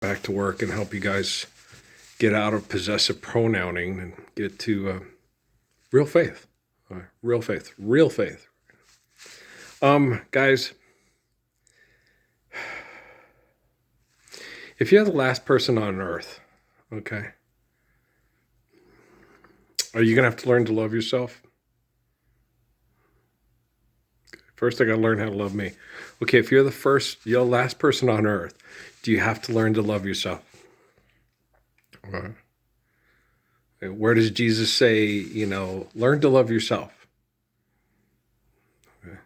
back to work and help you guys get out of possessive pronouncing and get to real faith. Real faith. Real faith. Guys, if you're the last person on earth, okay, are you going to have to learn to love yourself? First, I got to learn how to love me. Okay, if you're the last person on earth, do you have to learn to love yourself? Okay. Where does Jesus say, learn to love yourself? Okay.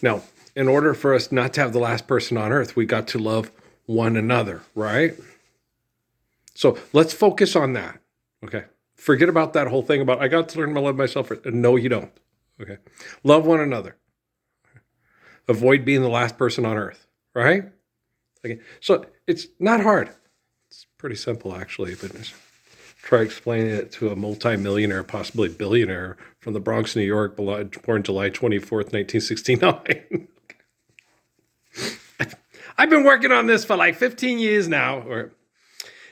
Now, in order for us not to have the last person on earth, we got to love one another, right? So let's focus on that, okay? Forget about that whole thing about, I got to learn to love myself. No, you don't, okay? Love one another. Avoid being the last person on earth, right? Okay. So it's not hard. It's pretty simple, actually, but just try explaining it to a multimillionaire, possibly billionaire from the Bronx, New York, born July 24th, 1969. I've been working on this for like 15 years now.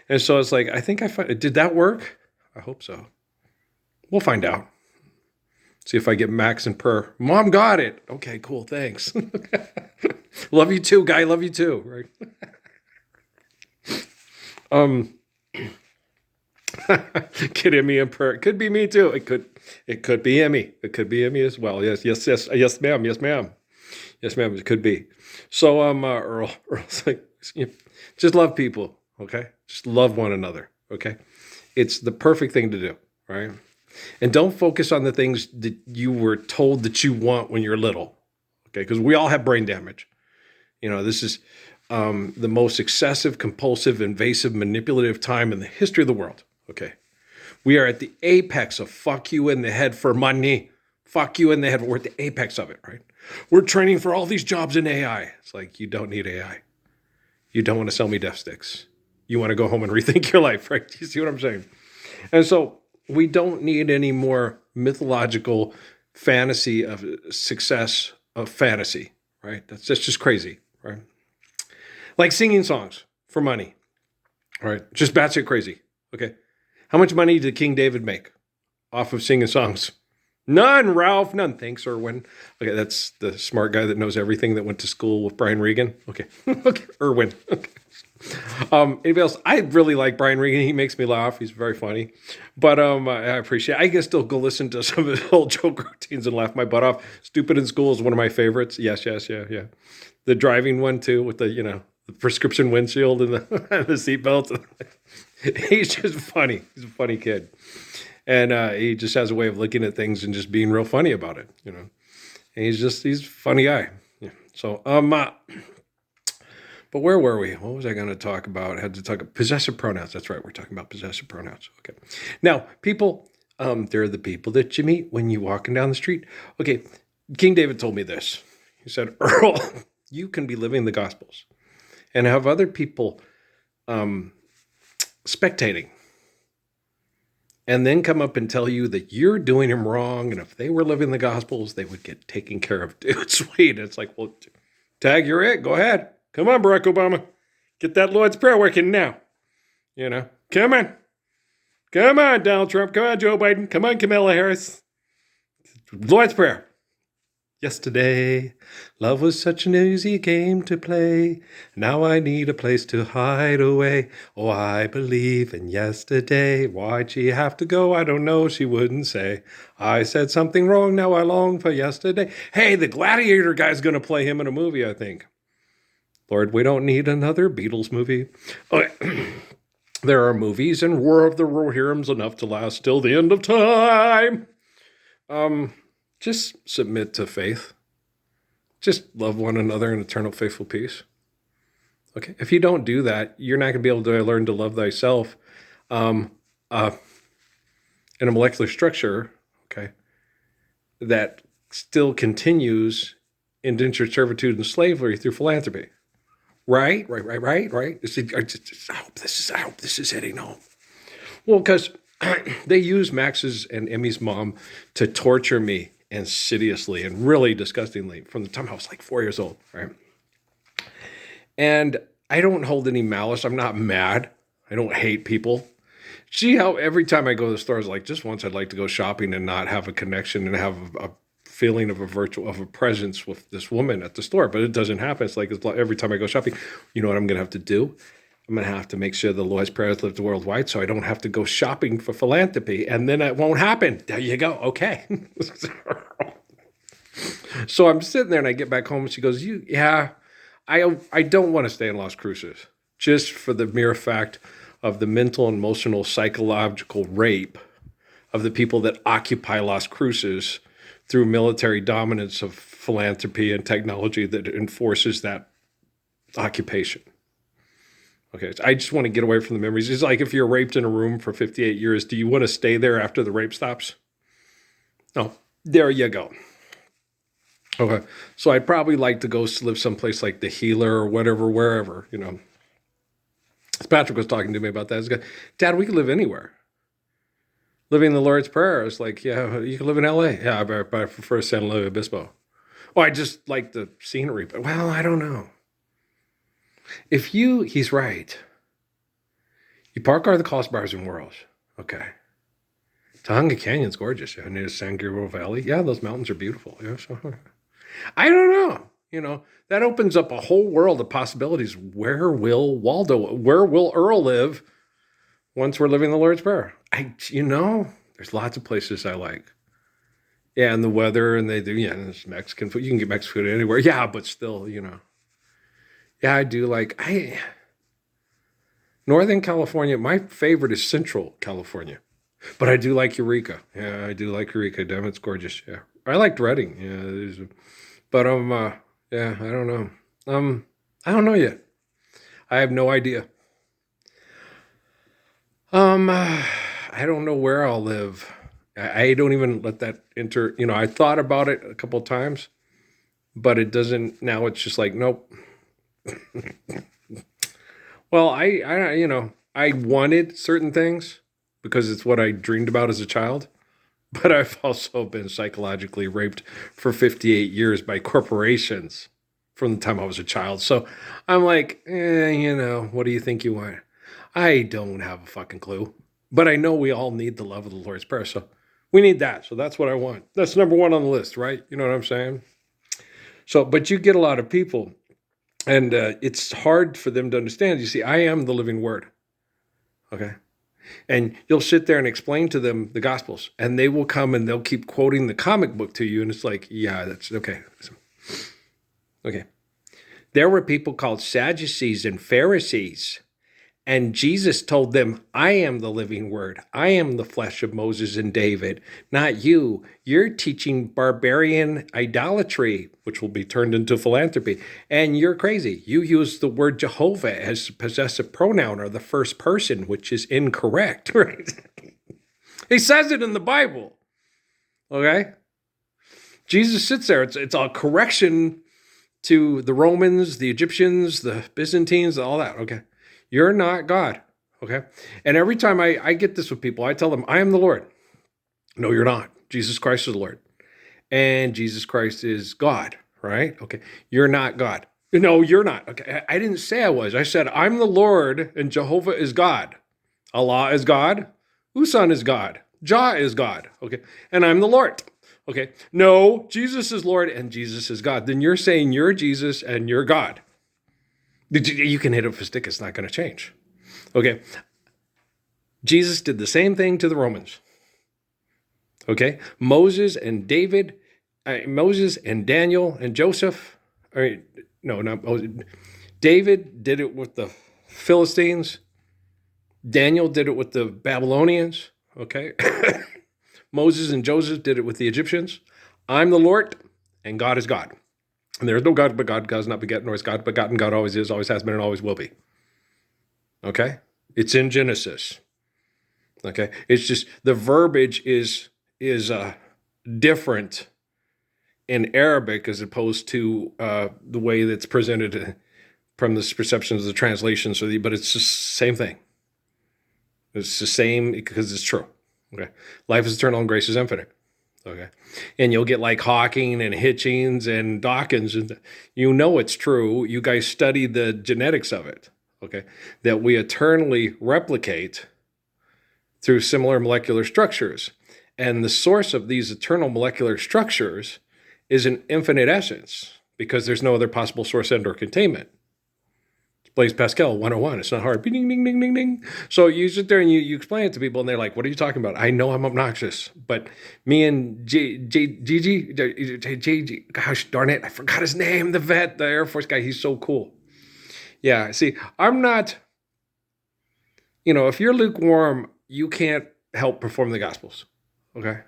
And so it's like, I think did that work? I hope so. We'll find out. See if I get max and per. Mom got it. Okay, cool. Thanks. Love you too, guy. Love you too. Right. Kid Emmy and per. It could be me too. It could be Emmy. It could be Emmy as well. Yes, ma'am. Yes, ma'am. Yes, ma'am. It could be. So Earl's like, just love people, okay? Just love one another, okay? It's the perfect thing to do, right? And don't focus on the things that you were told that you want when you're little, okay? Because we all have brain damage. This is the most excessive, compulsive, invasive, manipulative time in the history of the world, okay? We are at the apex of fuck you in the head for money. Fuck you in the head. We're at the apex of it, right? We're training for all these jobs in AI. It's like, you don't need AI. You don't want to sell me death sticks. You want to go home and rethink your life, right? You see what I'm saying? And so we don't need any more mythological fantasy of success of fantasy, right? That's just crazy, right? Like singing songs for money, right? Just batshit crazy, okay? How much money did King David make off of singing songs? None, Ralph. None. Thanks, Irwin. Okay, that's the smart guy that knows everything that went to school with Brian Regan. Okay. Okay, Irwin. Okay. Anybody else? I really like Brian Regan. He makes me laugh. He's very funny. But I appreciate it. I can still go listen to some of his old joke routines and laugh my butt off. Stupid in School is one of my favorites. Yes, yeah. The driving one, too, with the prescription windshield and the, and the seatbelt. He's just funny. He's a funny kid. And he just has a way of looking at things and just being real funny about it, And he's a funny guy. Yeah. So, but where were we? What was I going to talk about? I had to talk about possessive pronouns. That's right. We're talking about possessive pronouns. Okay. Now, people, they're the people that you meet when you're walking down the street. Okay. King David told me this. He said, Earl, you can be living the Gospels and have other people spectating. And then come up and tell you that you're doing him wrong. And if they were living the Gospels, they would get taken care of. Dude, sweet. It's like, well, tag, you're it. Go ahead. Come on, Barack Obama. Get that Lord's Prayer working now. Come on. Come on, Donald Trump. Come on, Joe Biden. Come on, Kamala Harris. Lord's Prayer. Yesterday, love was such an easy game to play. Now I need a place to hide away. Oh, I believe in yesterday. Why'd she have to go? I don't know. She wouldn't say. I said something wrong. Now I long for yesterday. Hey, the Gladiator guy's going to play him in a movie, I think. Lord, we don't need another Beatles movie. Okay. There are movies and War of the Rohirrims enough to last till the end of time. Just submit to faith. Just love one another in eternal faithful peace. Okay. If you don't do that, you're not going to be able to learn to love thyself in a molecular structure, okay, that still continues indentured servitude and slavery through philanthropy. Right. I hope this is hitting home. Well, because they use Max's and Emmy's mom to torture me insidiously and really disgustingly from the time I was like 4 years old, right? And I don't hold any malice. I'm not mad. I don't hate people. See how every time I go to the store, it's like just once I'd like to go shopping and not have a connection and have a feeling of a presence with this woman at the store, but it doesn't happen. It's like every time I go shopping, you know what I'm going to have to do? I'm going to have to make sure the Lord's Prayer is lived worldwide so I don't have to go shopping for philanthropy, and then it won't happen. There you go. Okay. So I'm sitting there and I get back home and she goes, I don't want to stay in Las Cruces just for the mere fact of the mental, emotional, psychological rape of the people that occupy Las Cruces through military dominance of philanthropy and technology that enforces that occupation. Okay, so I just want to get away from the memories. It's like if you're raped in a room for 58 years, do you want to stay there after the rape stops? No. There you go. Okay, so I'd probably like to go live someplace like the Healer or whatever, wherever, you know. Patrick was talking to me about that. He's like, Dad, we could live anywhere. Living the Lord's Prayer. It's like, yeah, you can live in LA. Yeah, but I prefer San Luis Obispo. Oh, I just like the scenery. But, well, I don't know. He's right. You park are the cost bars in worlds. Okay. Tahunga Canyon's gorgeous. Yeah, near San Gabriel Valley. Yeah, those mountains are beautiful. Yeah, so I don't know. You know, that opens up a whole world of possibilities. Where will Earl live once we're living the Lord's Prayer? There's lots of places I like. Yeah, and the weather, and they do, there's Mexican food. You can get Mexican food anywhere. Yeah, but still, Yeah, I do like, Northern California, my favorite is Central California. But I do like Eureka. Yeah, I do like Eureka. Damn, it's gorgeous. Yeah. I liked Redding. Yeah, but yeah, I don't know. I don't know yet. I have no idea. I don't know where I'll live. I don't even let that enter. I thought about it a couple of times, but it doesn't. Now it's just like, nope. Well, I wanted certain things because it's what I dreamed about as a child. But I've also been psychologically raped for 58 years by corporations from the time I was a child. So I'm like, what do you think you want? I don't have a fucking clue. But I know we all need the love of the Lord's Prayer. So we need that. So that's what I want. That's number one on the list, right? You know what I'm saying? So, but you get a lot of people, and it's hard for them to understand. You see, I am the living word. Okay? And you'll sit there and explain to them the Gospels, and they will come and they'll keep quoting the comic book to you. And it's like, yeah, that's okay. Okay. There were people called Sadducees and Pharisees, and Jesus told them, I am the living word. I am the flesh of Moses and David, not you. You're teaching barbarian idolatry, which will be turned into philanthropy. And you're crazy. You use the word Jehovah as a possessive pronoun or the first person, which is incorrect. Right? He says it in the Bible. Okay? Jesus sits there. It's a correction to the Romans, the Egyptians, the Byzantines, all that. Okay? You're not God, okay? And every time I get this with people, I tell them, I am the Lord. No, you're not. Jesus Christ is the Lord. And Jesus Christ is God, right? Okay. You're not God. No, you're not. Okay. I didn't say I was. I said, I'm the Lord and Jehovah is God. Allah is God. Usan is God. Jah is God. Okay. And I'm the Lord. Okay. No, Jesus is Lord and Jesus is God. Then you're saying you're Jesus and you're God. You can hit it with a stick. It's not going to change. Okay. Jesus did the same thing to the Romans. Okay. Moses and Daniel and Joseph. David did it with the Philistines. Daniel did it with the Babylonians. Okay. Moses and Joseph did it with the Egyptians. I'm the Lord and God is God. And there is no God but God. God is not begotten, nor is God begotten. God always is, always has been, and always will be. Okay? It's in Genesis. Okay? It's just the verbiage is different in Arabic as opposed to the way that's presented from the perceptions of the translation. But it's the same thing. It's the same because it's true. Okay? Life is eternal and grace is infinite. Okay. And you'll get like Hawking and Hitchings and Dawkins, and you know it's true. You guys study the genetics of it. Okay. That we eternally replicate through similar molecular structures. And the source of these eternal molecular structures is an infinite essence because there's no other possible source and or containment. Blaise Pascal 101. It's not hard. Ding, ding, ding, ding, ding. So you sit there and you explain it to people, and they're like, what are you talking about? I know I'm obnoxious, but me and Gigi, gosh darn it, I forgot his name, the vet, the Air Force guy, he's so cool. Yeah, see, I'm not, if you're lukewarm, you can't help perform the Gospels, okay?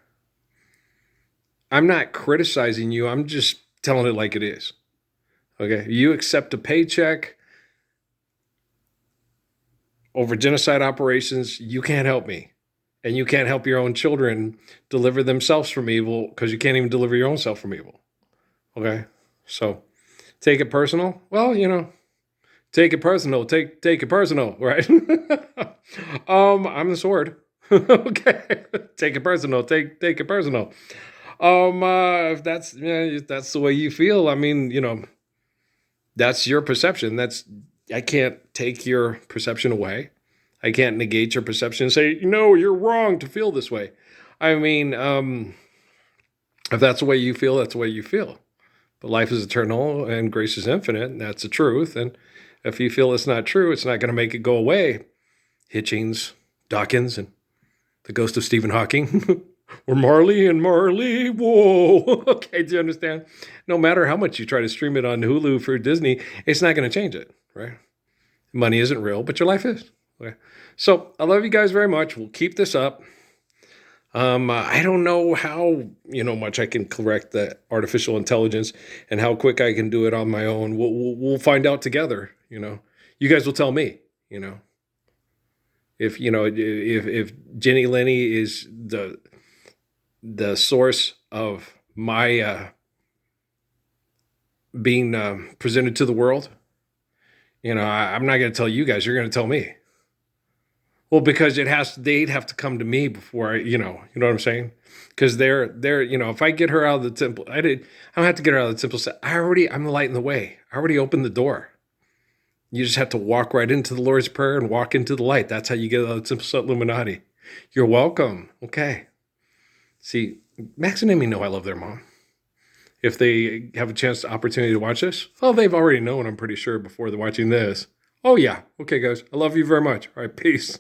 I'm not criticizing you. I'm just telling it like it is, okay? You accept a paycheck over genocide operations, you can't help me. And you can't help your own children deliver themselves from evil because you can't even deliver your own self from evil. Okay? So take it personal. Well, take it personal. Take it personal, right? I'm the sword. Okay. Take it personal. Take it personal. If that's the way you feel, I mean, that's your perception. I can't take your perception away. I can't negate your perception and say, no, you're wrong to feel this way. I mean, if that's the way you feel, that's the way you feel. But life is eternal and grace is infinite, and that's the truth. And if you feel it's not true, it's not going to make it go away. Hitchings, Dawkins, and the ghost of Stephen Hawking. Or Marley and Marley, whoa. Okay, do you understand? No matter how much you try to stream it on Hulu for Disney, it's not going to change it, right? Money isn't real, but your life is. Okay. So I love you guys very much. We'll keep this up. I don't know how much I can correct the artificial intelligence and how quick I can do it on my own. We'll find out together. You guys will tell me. If Jenny Lenny is the source of my being presented to the world, I'm not going to tell you guys. You're going to tell me. Well, because they'd have to come to me before you know what I'm saying? Because they're, if I get her out of the temple, I don't have to get her out of the temple. So I'm the light in the way. I already opened the door. You just have to walk right into the Lord's Prayer and walk into the light. That's how you get out of the temple set Illuminati. You're welcome. Okay. See, Max and Amy know I love their mom. If they have a opportunity to watch this, well, they've already known, I'm pretty sure, before they're watching this. Oh, yeah. Okay, guys. I love you very much. All right, peace.